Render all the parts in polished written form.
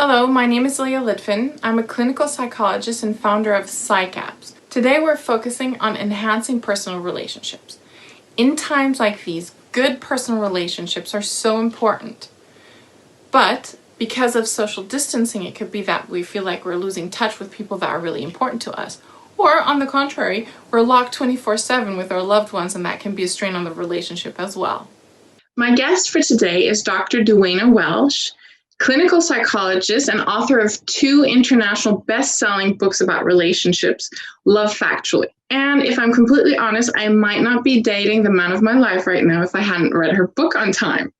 Hello, my name is Leah Litvin. I'm a clinical psychologist and founder of PsyCapps. Today we're focusing on enhancing personal relationships. In times like these, good personal relationships are so important. But because of social distancing, it could be that we feel like we're losing touch with people that are really important to us. Or on the contrary, we're locked 24/7 with our loved ones, and that can be a strain on the relationship as well. My guest for today is Dr. Duana Welsh, clinical psychologist and author of 2 international best-selling books about relationships, Love Factually. And if I'm completely honest, I might not be dating the man of my life right now if I hadn't read her book on time.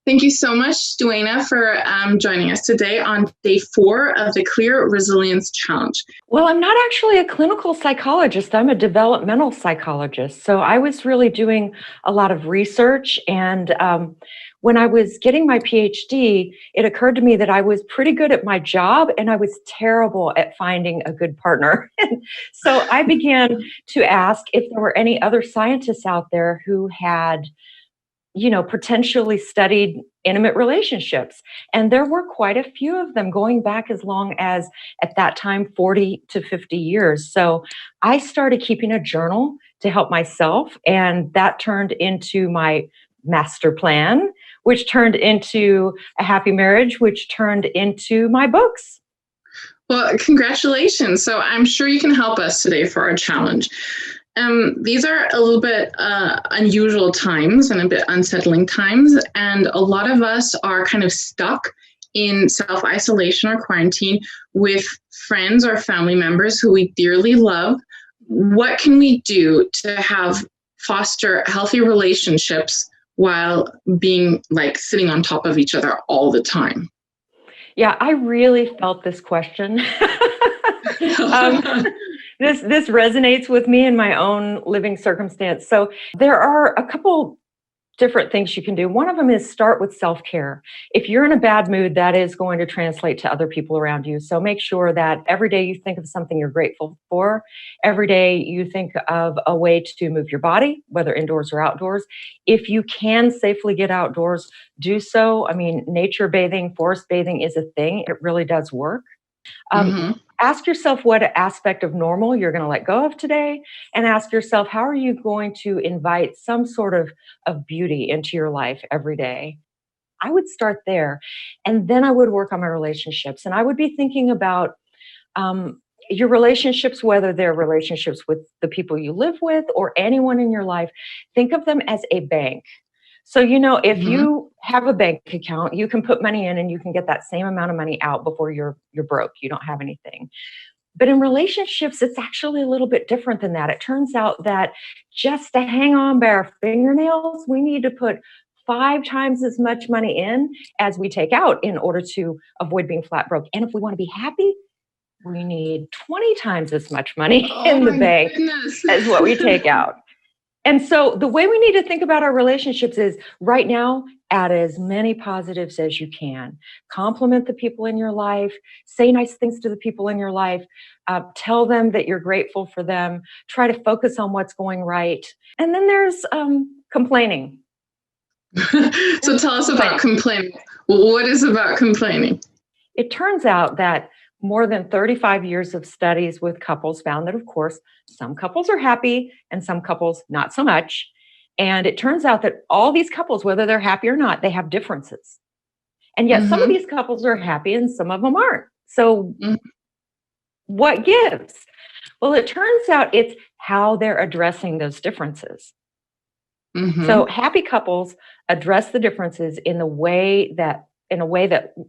Thank you so much, Duana, for joining us today on day 4 of the Clear Resilience Challenge. Well, I'm not actually a clinical psychologist. I'm a developmental psychologist. So I was really doing a lot of research. And when I was getting my PhD, it occurred to me that I was pretty good at my job and I was terrible at finding a good partner. So I began to ask if there were any other scientists out there who had potentially studied intimate relationships. And there were quite a few of them going back as long as, at that time, 40 to 50 years. So I started keeping a journal to help myself. And that turned into my master plan, which turned into a happy marriage, which turned into my books. Well, congratulations. So I'm sure you can help us today for our challenge. These are a little bit unusual times and a bit unsettling times, and a lot of us are kind of stuck in self-isolation or quarantine with friends or family members who we dearly love. What can we do to foster healthy relationships while being sitting on top of each other all the time? Yeah, I really felt this question. This resonates with me in my own living circumstance. So there are a couple different things you can do. One of them is start with self-care. If you're in a bad mood, that is going to translate to other people around you. So make sure that every day you think of something you're grateful for. Every day you think of a way to move your body, whether indoors or outdoors. If you can safely get outdoors, do so. I mean, nature bathing, forest bathing is a thing. It really does work. Ask yourself what aspect of normal you're going to let go of today, and ask yourself, how are you going to invite some sort of beauty into your life every day? I would start there, and then I would work on my relationships. And I would be thinking about your relationships, whether they're relationships with the people you live with or anyone in your life. Think of them as a bank. So, if you have a bank account, you can put money in and you can get that same amount of money out before you're broke. You don't have anything. But in relationships, it's actually a little bit different than that. It turns out that just to hang on by our fingernails, we need to put 5 times as much money in as we take out in order to avoid being flat broke. And if we want to be happy, we need 20 times as much money in the bank as what we take out. And so the way we need to think about our relationships is right now, add as many positives as you can. Compliment the people in your life. Say nice things to the people in your life. Tell them that you're grateful for them. Try to focus on what's going right. And then there's complaining. So tell us about complaining. What is about complaining? It turns out that more than 35 years of studies with couples found that, of course, some couples are happy and some couples not so much. And it turns out that all these couples, whether they're happy or not, they have differences. And yet some of these couples are happy and some of them aren't. So what gives? Well, it turns out it's how they're addressing those differences. So happy couples address the differences in a way that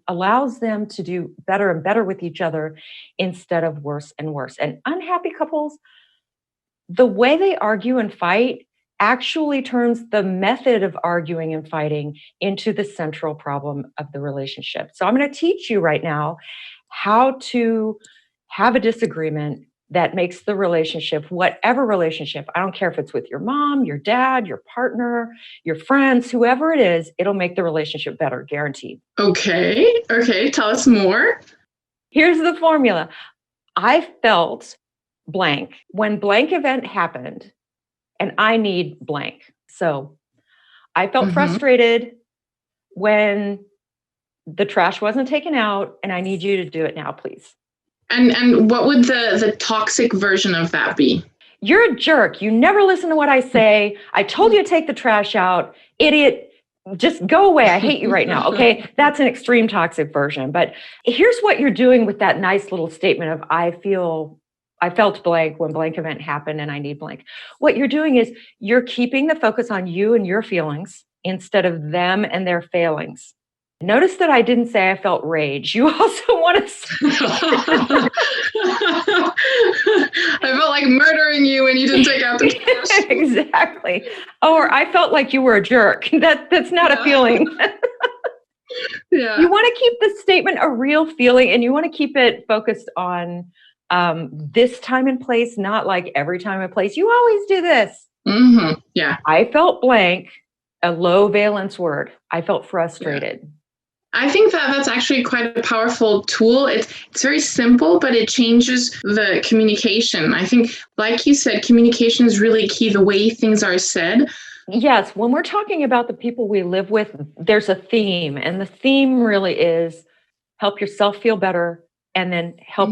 allows them to do better and better with each other instead of worse and worse. And unhappy couples, the way they argue and fight actually turns the method of arguing and fighting into the central problem of the relationship. So I'm going to teach you right now how to have a disagreement that makes the relationship, whatever relationship, I don't care if it's with your mom, your dad, your partner, your friends, whoever it is, it'll make the relationship better, guaranteed. Okay, tell us more. Here's the formula. I felt blank when blank event happened, and I need blank. So I felt frustrated when the trash wasn't taken out and I need you to do it now, please. And what would the toxic version of that be? You're a jerk. You never listen to what I say. I told you to take the trash out. Idiot. Just go away. I hate you right now. Okay. That's an extreme toxic version. But here's what you're doing with that nice little statement of, I felt blank when blank event happened and I need blank. What you're doing is you're keeping the focus on you and your feelings instead of them and their failings. Notice that I didn't say I felt rage. You also want to I felt like murdering you when you didn't take out the trash. Exactly. Or I felt like you were a jerk. That's not a feeling. Yeah. You want to keep the statement a real feeling, and you want to keep it focused on this time and place, not like every time and place. You always do this. Mm-hmm. Yeah. I felt blank, a low valence word. I felt frustrated. Yeah. I think that's actually quite a powerful tool. It's very simple, but it changes the communication. I think, like you said, communication is really key, the way things are said. Yes, when we're talking about the people we live with, there's a theme, and the theme really is help yourself feel better and then help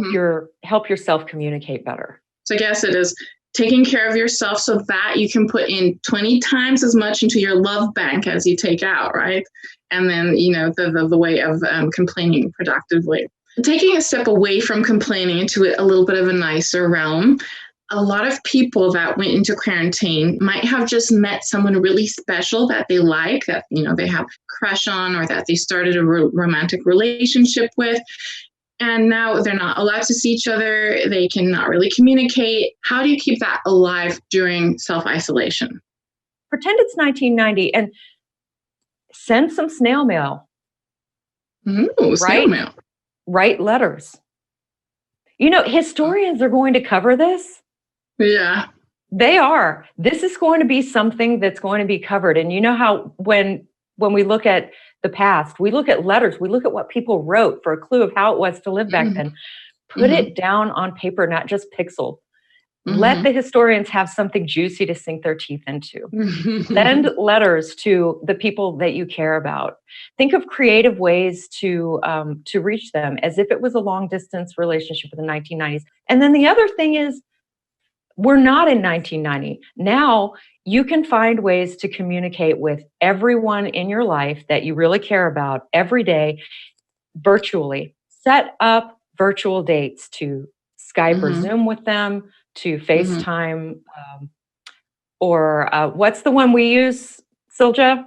yourself communicate better. So I guess it is taking care of yourself so that you can put in 20 times as much into your love bank as you take out, right? And then, the way of complaining productively. Taking a step away from complaining into a little bit of a nicer realm, a lot of people that went into quarantine might have just met someone really special that they like, that, they have a crush on, or that they started a romantic relationship with. And now they're not allowed to see each other. They cannot really communicate. How do you keep that alive during self-isolation? Pretend it's 1990 and send some snail mail. Ooh, snail mail. Write letters. Historians are going to cover this. Yeah. They are. This is going to be something that's going to be covered. And you know how when we look at the past, we look at letters, we look at what people wrote for a clue of how it was to live back then. Put it down on paper, not just pixel. Let the historians have something juicy to sink their teeth into. Send letters to the people that you care about. Think of creative ways to reach them as if it was a long distance relationship in the 1990s. And then the other thing is, we're not in 1990. Now you can find ways to communicate with everyone in your life that you really care about every day virtually. Set up virtual dates to Skype or Zoom with them, to FaceTime, or what's the one we use, Silja?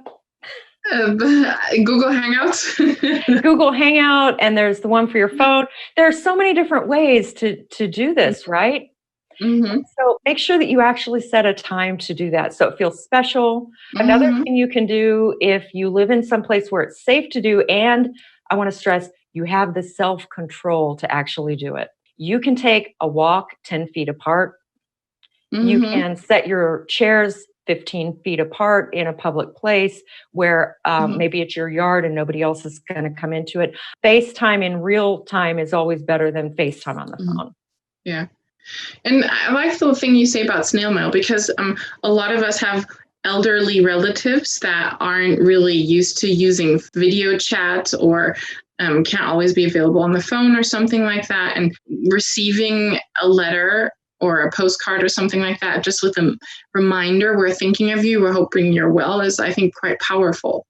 Google Hangouts. Google Hangout, and there's the one for your phone. There are so many different ways to do this, right? So make sure that you actually set a time to do that so it feels special. Another thing you can do if you live in some place where it's safe to do, and I want to stress, you have the self-control to actually do it. You can take a walk 10 feet apart. You can set your chairs 15 feet apart in a public place where maybe it's your yard and nobody else is going to come into it. FaceTime in real time is always better than FaceTime on the phone. Yeah. And I like the thing you say about snail mail, because a lot of us have elderly relatives that aren't really used to using video chat, or can't always be available on the phone or something like that. And receiving a letter or a postcard or something like that, just with a reminder, we're thinking of you, we're hoping you're well, is, I think, quite powerful.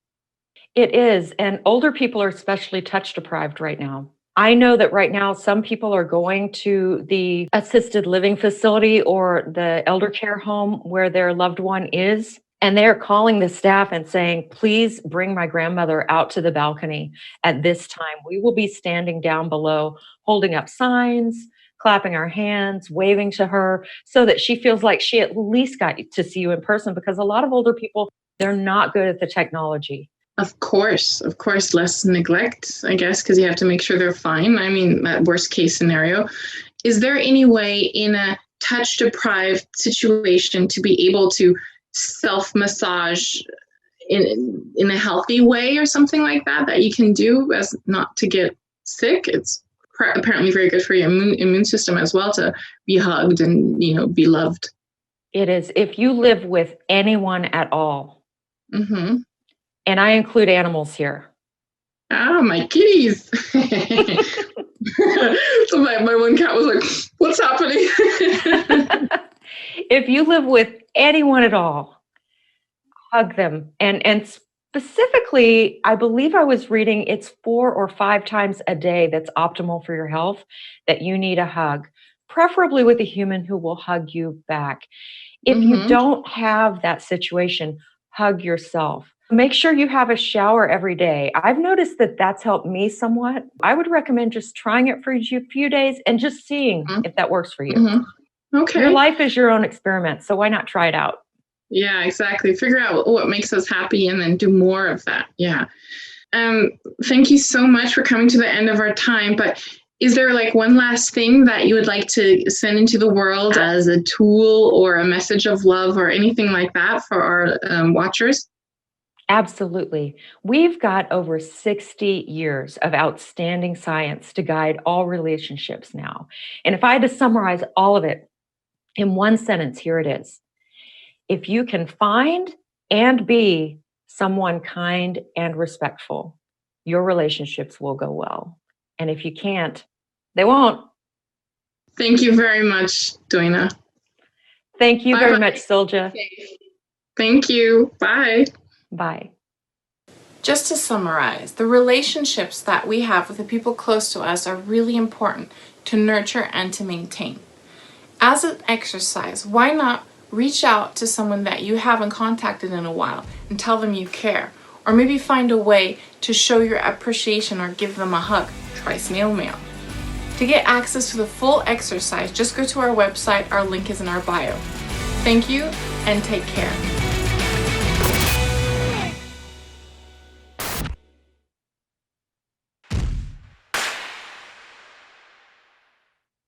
It is. And older people are especially touch deprived right now. I know that right now some people are going to the assisted living facility or the elder care home where their loved one is, and they're calling the staff and saying, please bring my grandmother out to the balcony at this time. We will be standing down below, holding up signs, clapping our hands, waving to her, so that she feels like she at least got to see you in person, because a lot of older people, they're not good at the technology. Of course, less neglect, I guess, because you have to make sure they're fine. I mean, that worst case scenario. Is there any way in a touch deprived situation to be able to self-massage in a healthy way or something like that you can do as not to get sick? It's apparently very good for your immune system as well to be hugged and, be loved. It is. If you live with anyone at all, and I include animals here, Ah, my kitties. So my one cat was like, what's happening? If you live with anyone at all, hug them. And specifically, I believe I was reading it's 4 or 5 times a day that's optimal for your health that you need a hug, preferably with a human who will hug you back. If you don't have that situation, hug yourself. Make sure you have a shower every day. I've noticed that that's helped me somewhat. I would recommend just trying it for a few days and just seeing if that works for you. Okay. Your life is your own experiment, so why not try it out? Yeah, exactly. Figure out what makes us happy and then do more of that. Yeah. Thank you so much for coming to the end of our time. But is there like one last thing that you would like to send into the world as a tool or a message of love or anything like that for our watchers? Absolutely. We've got over 60 years of outstanding science to guide all relationships now. And if I had to summarize all of it in one sentence, here it is. If you can find and be someone kind and respectful, your relationships will go well. And if you can't, they won't. Thank you very much, Doina. Thank you very much, Silja. Thank you. Bye. Bye. Just to summarize, the relationships that we have with the people close to us are really important to nurture and to maintain. As an exercise, why not reach out to someone that you haven't contacted in a while and tell them you care? Or maybe find a way to show your appreciation or give them a hug. Try snail mail. To get access to the full exercise, just go to our website. Our link is in our bio. Thank you and take care.